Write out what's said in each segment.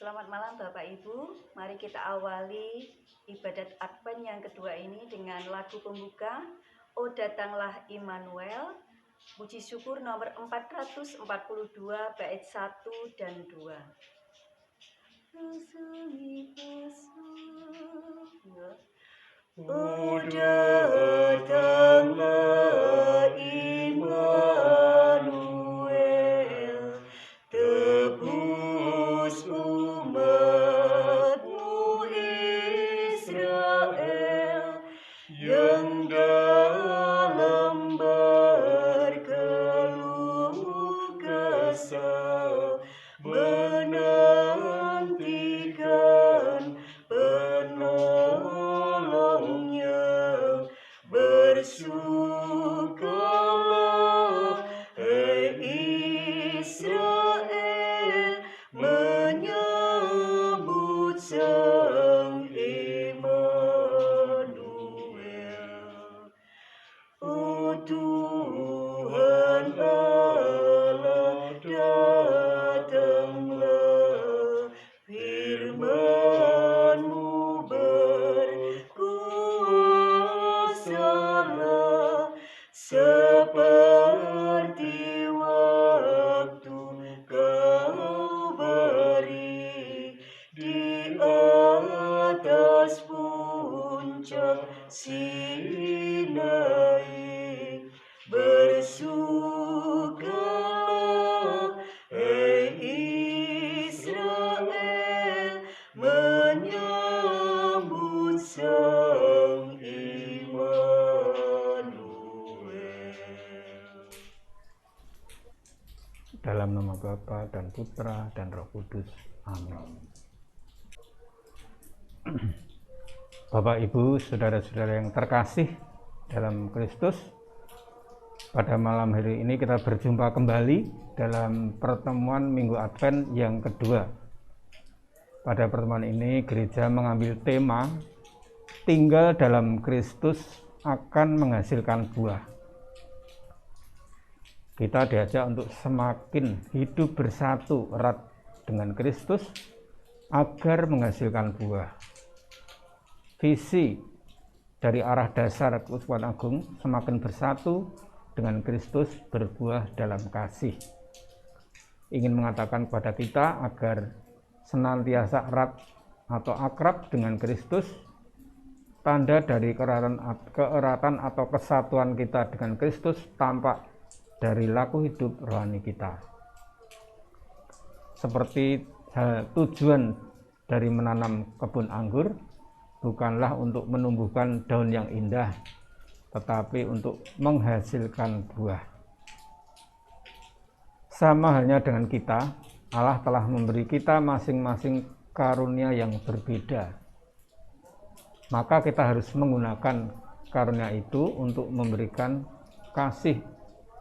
Selamat malam Bapak Ibu, mari kita awali ibadat Advent yang kedua ini dengan lagu pembuka O Datanglah Immanuel, puji syukur nomor 442 bait 1 dan 2. O datanglah Immanuel, tebus umatmu Israel, yang dalam berkeluh kesah menantikan penolongnya. Bersyukurlah, hai Israel, menyambut Sang Immanuel. O Tuhan Allah, datanglah, firman-Mu berkuasalah, seperti waktu Kau beri di atas puncak Sinai. Bersyukurlah, hai Israel, menyambut Sang Immanuel. Dalam nama Bapa dan Putra dan Roh Kudus. Amin. Bapak, Ibu, saudara-saudara yang terkasih dalam Kristus, pada malam hari ini kita berjumpa kembali dalam pertemuan Minggu Advent yang kedua. Pada pertemuan ini gereja mengambil tema tinggal dalam Kristus akan menghasilkan buah. Kita diajak untuk semakin hidup bersatu erat dengan Kristus agar menghasilkan buah. Visi dari arah dasar Keuskupan Agung semakin bersatu dengan Kristus, berbuah dalam kasih. Ingin mengatakan kepada kita agar senantiasa erat atau akrab dengan Kristus. Tanda dari keeratan atau kesatuan kita dengan Kristus tampak dari laku hidup rohani kita. Seperti tujuan dari menanam kebun anggur bukanlah untuk menumbuhkan daun yang indah, tetapi untuk menghasilkan buah. Sama halnya dengan kita, Allah telah memberi kita masing-masing karunia yang berbeda. Maka kita harus menggunakan karunia itu untuk memberikan kasih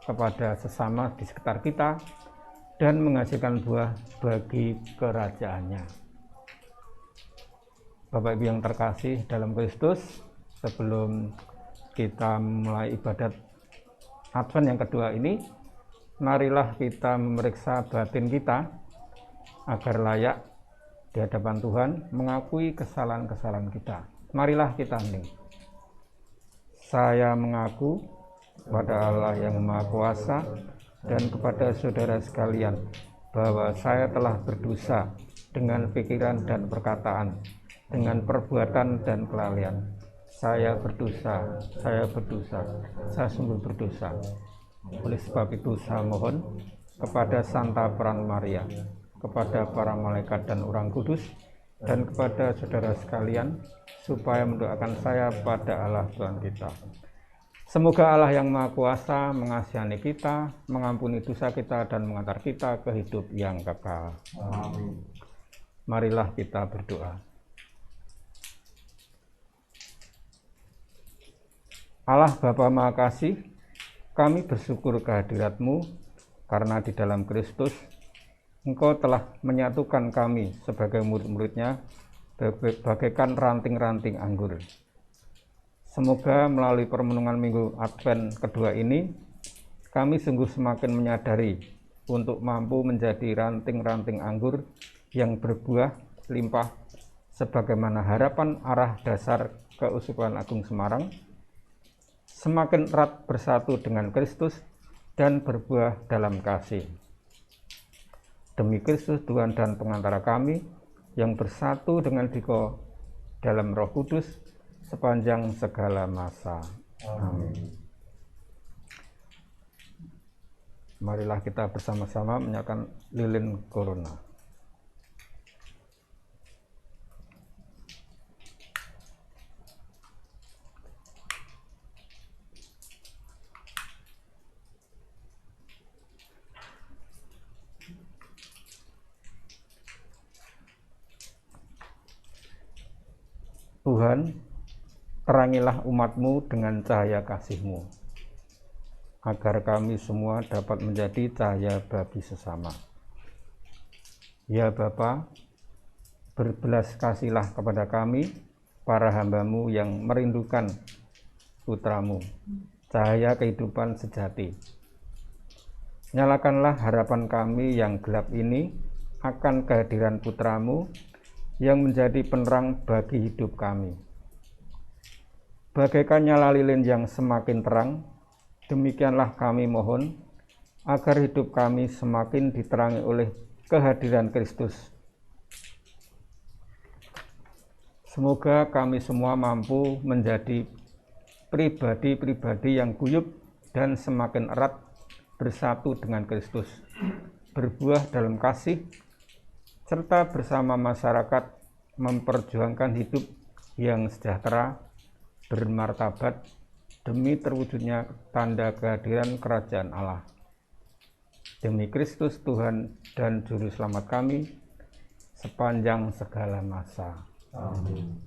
kepada sesama di sekitar kita dan menghasilkan buah bagi kerajaannya. Bapak Ibu yang terkasih dalam Kristus, sebelum kita mulai ibadat Advent yang kedua ini, marilah kita memeriksa batin kita agar layak di hadapan Tuhan mengakui kesalahan-kesalahan kita. Marilah kita hening. Saya mengaku kepada Allah yang Maha Kuasa dan kepada saudara sekalian bahwa saya telah berdosa dengan pikiran dan perkataan, dengan perbuatan dan kelalaian. Saya berdosa, saya sungguh berdosa. Oleh sebab itu saya mohon kepada Santa Peran Maria, kepada para malaikat dan orang kudus, dan kepada saudara sekalian, supaya mendoakan saya pada Allah Tuhan kita. Semoga Allah yang Maha Kuasa mengasihani kita, mengampuni dosa kita, dan mengantar kita ke hidup yang kekal. Amin. Marilah kita berdoa. Allah Bapa Maha Kasih, kami bersyukur kehadirat-Mu karena di dalam Kristus Engkau telah menyatukan kami sebagai murid-murid-Nya bagaikan ranting-ranting anggur. Semoga melalui permenungan Minggu Advent kedua ini, kami sungguh semakin menyadari untuk mampu menjadi ranting-ranting anggur yang berbuah limpah sebagaimana harapan arah dasar keuskupan agung Semarang, semakin erat bersatu dengan Kristus dan berbuah dalam kasih. Demi Kristus Tuhan dan pengantara kami, yang bersatu dengan Diko dalam Roh Kudus sepanjang segala masa. Amin. Marilah kita bersama-sama menyalakan lilin korona. Tuhan, terangilah umat-Mu dengan cahaya kasih-Mu, agar kami semua dapat menjadi cahaya bagi sesama. Ya Bapa, berbelas kasihlah kepada kami, para hamba-Mu yang merindukan Putra-Mu, cahaya kehidupan sejati. Nyalakanlah harapan kami yang gelap ini akan kehadiran Putra-Mu yang menjadi penerang bagi hidup kami. Bagaikan nyala lilin yang semakin terang, demikianlah kami mohon agar hidup kami semakin diterangi oleh kehadiran Kristus. Semoga kami semua mampu menjadi pribadi-pribadi yang guyup dan semakin erat bersatu dengan Kristus, berbuah dalam kasih, serta bersama masyarakat memperjuangkan hidup yang sejahtera, bermartabat, demi terwujudnya tanda kehadiran kerajaan Allah. Demi Kristus Tuhan dan Juru Selamat kami, sepanjang segala masa. Amin.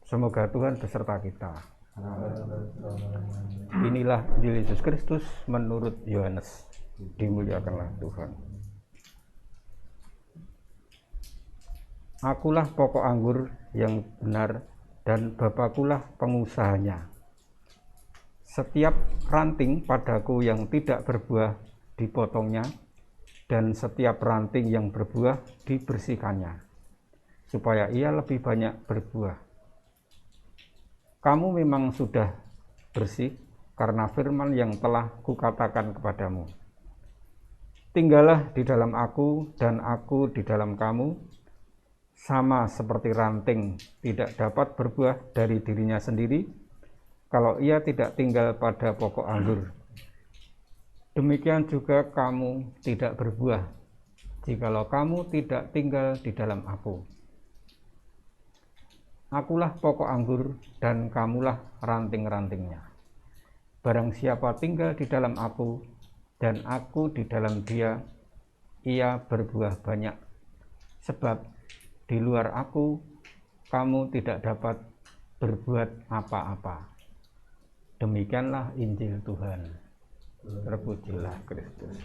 Semoga Tuhan beserta kita. Inilah Injil Yesus Kristus menurut Yohanes. Dimuliakanlah Tuhan. Akulah pokok anggur yang benar dan Bapakulah pengusahanya. Setiap ranting padaku yang tidak berbuah dipotongnya, dan setiap ranting yang berbuah dibersihkannya, supaya ia lebih banyak berbuah. Kamu memang sudah bersih karena firman yang telah kukatakan kepadamu. Tinggallah di dalam aku dan aku di dalam kamu, sama seperti ranting tidak dapat berbuah dari dirinya sendiri kalau ia tidak tinggal pada pokok anggur. Demikian juga kamu tidak berbuah jikalau kamu tidak tinggal di dalam aku. Akulah pokok anggur dan kamulah ranting-rantingnya. Barang siapa tinggal di dalam aku dan aku di dalam dia, ia berbuah banyak. Sebab di luar aku, kamu tidak dapat berbuat apa-apa. Demikianlah Injil Tuhan. Terpujilah Kristus.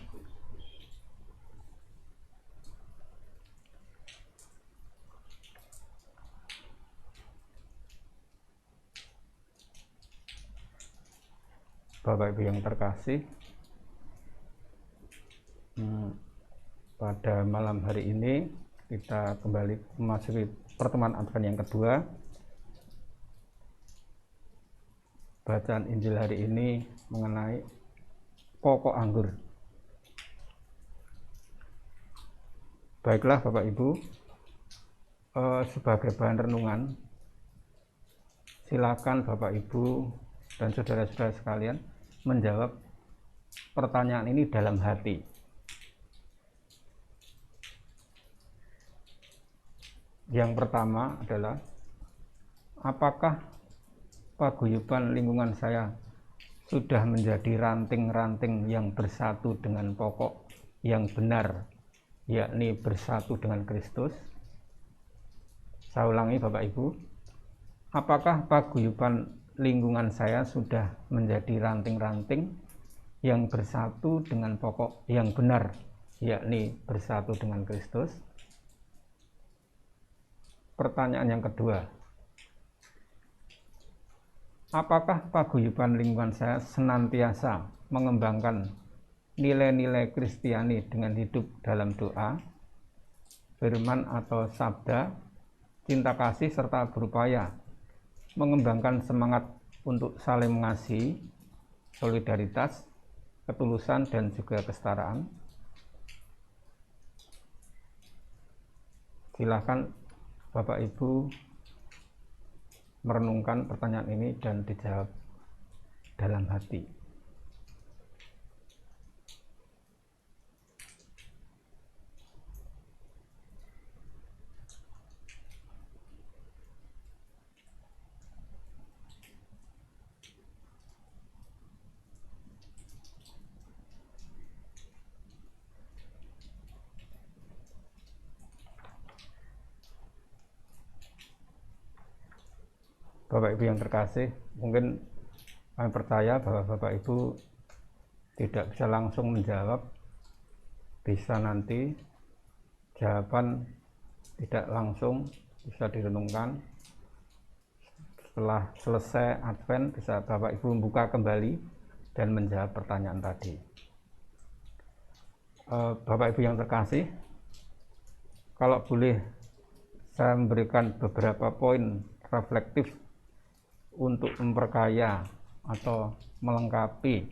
Bapak Ibu yang terkasih, pada malam hari ini kita kembali memasuki pertemuan Advent yang kedua. Bacaan Injil hari ini mengenai pokok anggur. Baiklah Bapak Ibu, sebagai bahan renungan, silakan Bapak Ibu dan saudara-saudara sekalian menjawab pertanyaan ini dalam hati. Yang pertama adalah, apakah paguyuban lingkungan saya sudah menjadi ranting-ranting yang bersatu dengan pokok yang benar, yakni bersatu dengan Kristus? Saya ulangi Bapak Ibu, apakah paguyuban lingkungan saya sudah menjadi ranting-ranting yang bersatu dengan pokok yang benar, yakni bersatu dengan Kristus? Pertanyaan yang kedua, apakah paguyuban lingkungan saya senantiasa mengembangkan nilai-nilai Kristiani dengan hidup dalam doa, firman atau sabda, cinta kasih, serta berupaya mengembangkan semangat untuk saling mengasihi, solidaritas, ketulusan, dan juga kesetaraan? Silakan Bapak Ibu merenungkan pertanyaan ini dan dijawab dalam hati. Bapak Ibu yang terkasih, mungkin kami percaya bahwa Bapak Ibu tidak bisa langsung menjawab, bisa nanti jawaban tidak langsung bisa direnungkan. Setelah selesai Advent, bisa Bapak Ibu membuka kembali dan menjawab pertanyaan tadi. Bapak Ibu yang terkasih, kalau boleh saya memberikan beberapa poin reflektif untuk memperkaya atau melengkapi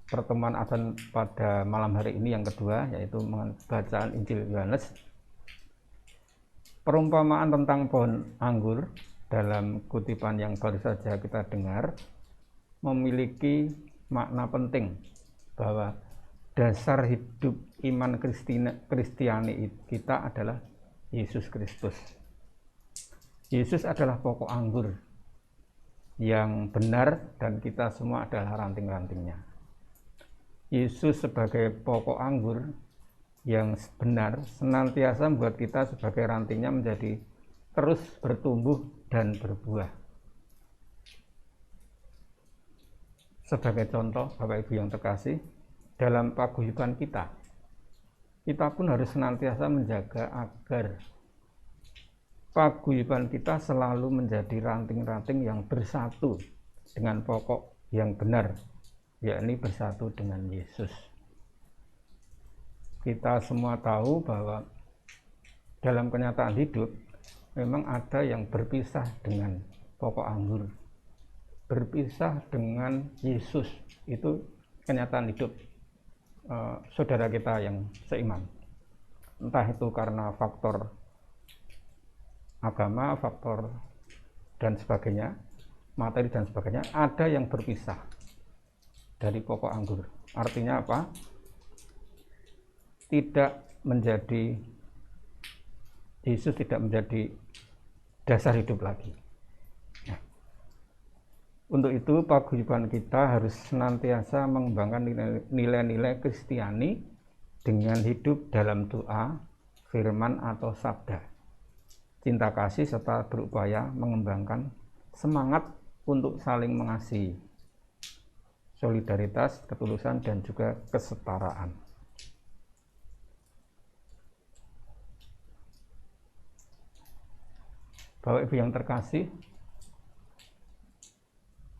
pertemuan Advent pada malam hari ini yang kedua, yaitu bacaan Injil Yohanes. Perumpamaan tentang pohon anggur dalam kutipan yang baru saja kita dengar memiliki makna penting, bahwa dasar hidup iman Kristiani kita adalah Yesus Kristus. Yesus adalah pokok anggur yang benar dan kita semua adalah ranting-rantingnya. Yesus sebagai pokok anggur yang benar senantiasa membuat kita sebagai rantingnya menjadi terus bertumbuh dan berbuah. Sebagai contoh, Bapak Ibu yang terkasih, dalam paguyuban kita pun harus senantiasa menjaga agar paguyuban kita selalu menjadi ranting-ranting yang bersatu dengan pokok yang benar, yakni bersatu dengan Yesus. Kita semua tahu bahwa dalam kenyataan hidup memang ada yang berpisah dengan pokok anggur, berpisah dengan Yesus. Itu kenyataan hidup saudara kita yang seiman. Entah itu karena faktor agama, faktor dan sebagainya, materi dan sebagainya, ada yang berpisah dari pokok anggur. Artinya apa? Yesus tidak menjadi dasar hidup lagi. Nah, untuk itu paguyuban kita harus senantiasa mengembangkan nilai-nilai Kristiani dengan hidup dalam doa, firman atau sabda, cinta kasih, serta berupaya mengembangkan semangat untuk saling mengasihi, solidaritas, ketulusan, dan juga kesetaraan. Bapak Ibu yang terkasih,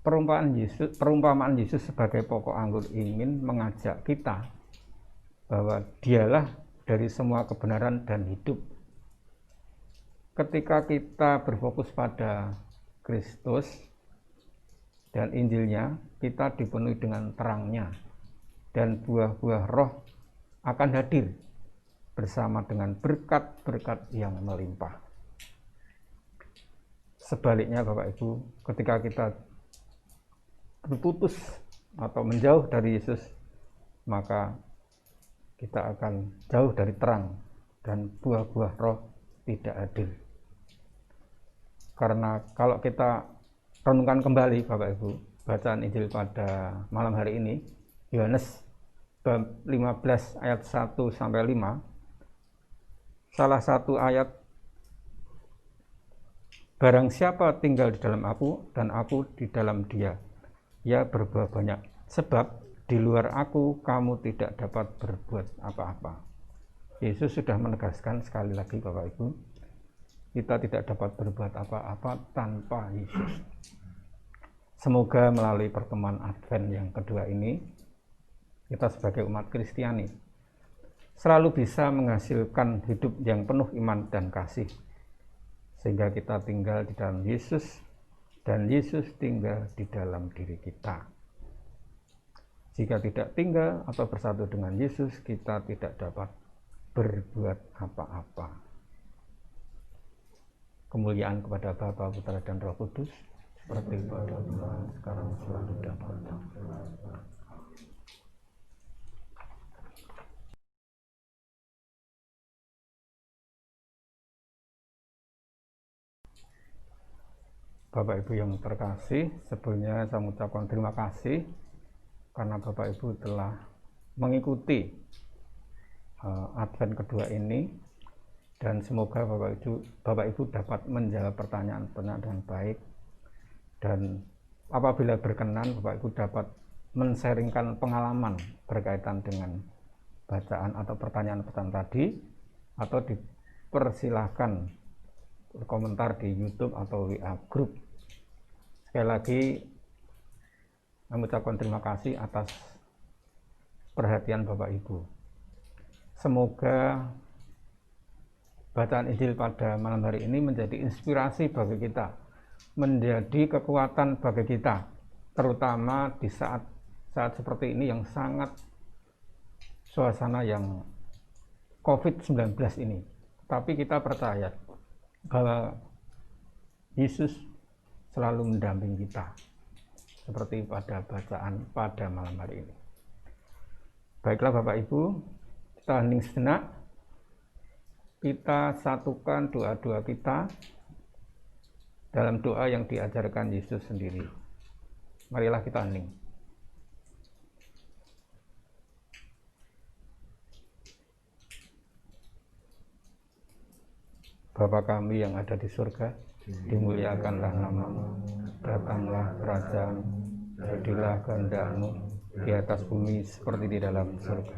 perumpamaan Yesus sebagai pokok anggur ingin mengajak kita bahwa Dialah dari semua kebenaran dan hidup. Ketika kita berfokus pada Kristus dan Injilnya, kita dipenuhi dengan terangnya, dan buah-buah roh akan hadir bersama dengan berkat-berkat yang melimpah. Sebaliknya Bapak Ibu, ketika kita berputus atau menjauh dari Yesus, maka kita akan jauh dari terang dan buah-buah roh tidak hadir. Karena kalau kita renungkan kembali Bapak Ibu, bacaan Injil pada malam hari ini, Yohanes bab 15 ayat 1 sampai 5, salah satu ayat, barang siapa tinggal di dalam aku dan aku di dalam dia, ia berbuah banyak, sebab di luar aku kamu tidak dapat berbuat apa-apa. Yesus sudah menegaskan sekali lagi Bapak Ibu, kita tidak dapat berbuat apa-apa tanpa Yesus. Semoga melalui pertemuan Advent yang kedua ini, kita sebagai umat Kristiani selalu bisa menghasilkan hidup yang penuh iman dan kasih, sehingga kita tinggal di dalam Yesus dan Yesus tinggal di dalam diri kita. Jika tidak tinggal atau bersatu dengan Yesus, kita tidak dapat berbuat apa-apa. Kemuliaan kepada Bapa, Putra, dan Roh Kudus, seperti pada Tuhan, sekarang selalu dapat. Bapak Ibu yang terkasih, sebelumnya saya mengucapkan terima kasih karena Bapak Ibu telah mengikuti Advent kedua ini, dan semoga Bapak Ibu dapat menjawab pertanyaan-pertanyaan dengan baik, dan apabila berkenan Bapak Ibu dapat men-sharingkan pengalaman berkaitan dengan bacaan atau pertanyaan-pertanyaan tadi, atau dipersilahkan komentar di YouTube atau WA Group. Sekali lagi mengucapkan terima kasih atas perhatian Bapak Ibu. Semoga bacaan Injil pada malam hari ini menjadi inspirasi bagi kita, menjadi kekuatan bagi kita, terutama di saat seperti ini yang sangat suasana yang COVID-19 ini. Tapi kita percaya bahwa Yesus selalu mendampingi kita, seperti pada bacaan pada malam hari ini. Baiklah Bapak Ibu, kita hening sejenak, kita satukan doa-doa kita dalam doa yang diajarkan Yesus sendiri. Marilah kita hening. Bapa kami yang ada di surga, dimuliakanlah namamu, datanglah kerajaan, jadilah kehendak-Mu di atas bumi seperti di dalam surga.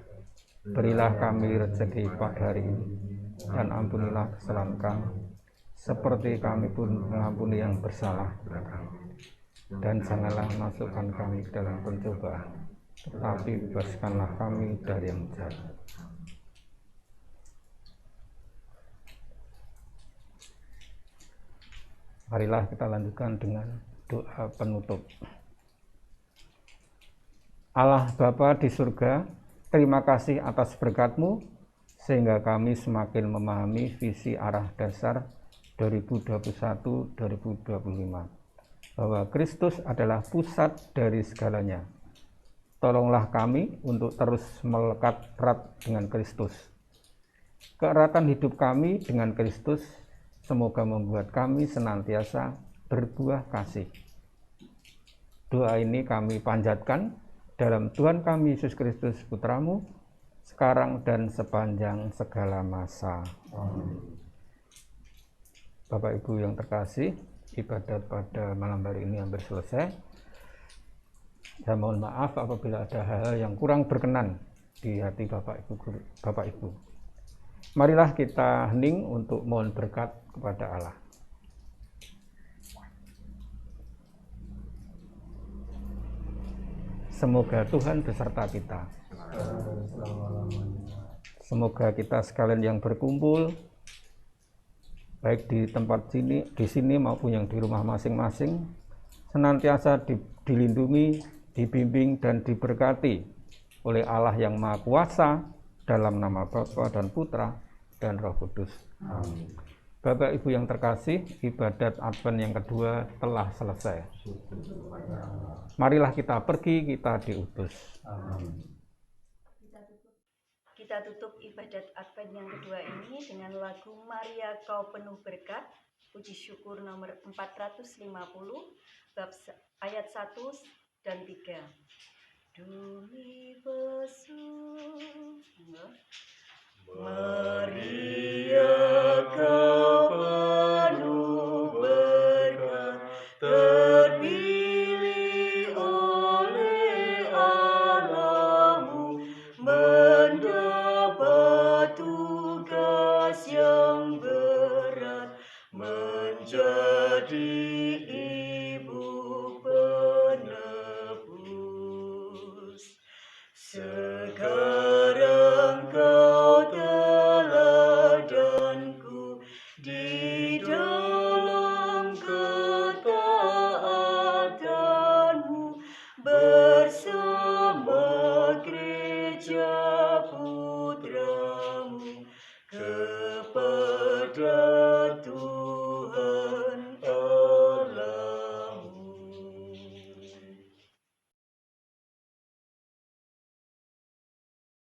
Berilah kami rezeki pada hari ini, dan ampunilah kesalahan kami, seperti kami pun mengampuni yang bersalah kepada kami. Dan janganlah masukkan kami ke dalam pencobaan, tetapi bebaskanlah kami dari yang jahat. Marilah kita lanjutkan dengan doa penutup. Allah Bapa di surga, terima kasih atas berkat-Mu, sehingga kami semakin memahami visi arah dasar 2021-2025, bahwa Kristus adalah pusat dari segalanya. Tolonglah kami untuk terus melekat erat dengan Kristus. Keeratan hidup kami dengan Kristus semoga membuat kami senantiasa berbuah kasih. Doa ini kami panjatkan dalam Tuhan kami Yesus Kristus Putra-Mu, sekarang dan sepanjang segala masa. Amin. Bapak Ibu yang terkasih, ibadat pada malam hari ini hampir selesai. Saya mohon maaf apabila ada hal-hal yang kurang berkenan di hati Bapak Ibu. Marilah kita hening untuk mohon berkat kepada Allah. Semoga Tuhan beserta kita. Semoga kita sekalian yang berkumpul, baik di tempat di sini maupun yang di rumah masing-masing, senantiasa dilindungi, dibimbing dan diberkati oleh Allah yang Maha Kuasa, dalam nama Bapa dan Putra dan Roh Kudus. Amin. Bapak Ibu yang terkasih, ibadat Advent yang kedua telah selesai. Marilah kita pergi, kita diutus. Amin. kita tutup ibadat Advent yang kedua ini dengan lagu Maria Kau Penuh Berkat, puji syukur nomor 450, bab ayat 1 dan 3. Dumi besu, Maria Kau penuh berkat, terpilih oleh Allahmu, mendapat tugas yang berat, menjadi ibu penebus. Sekarang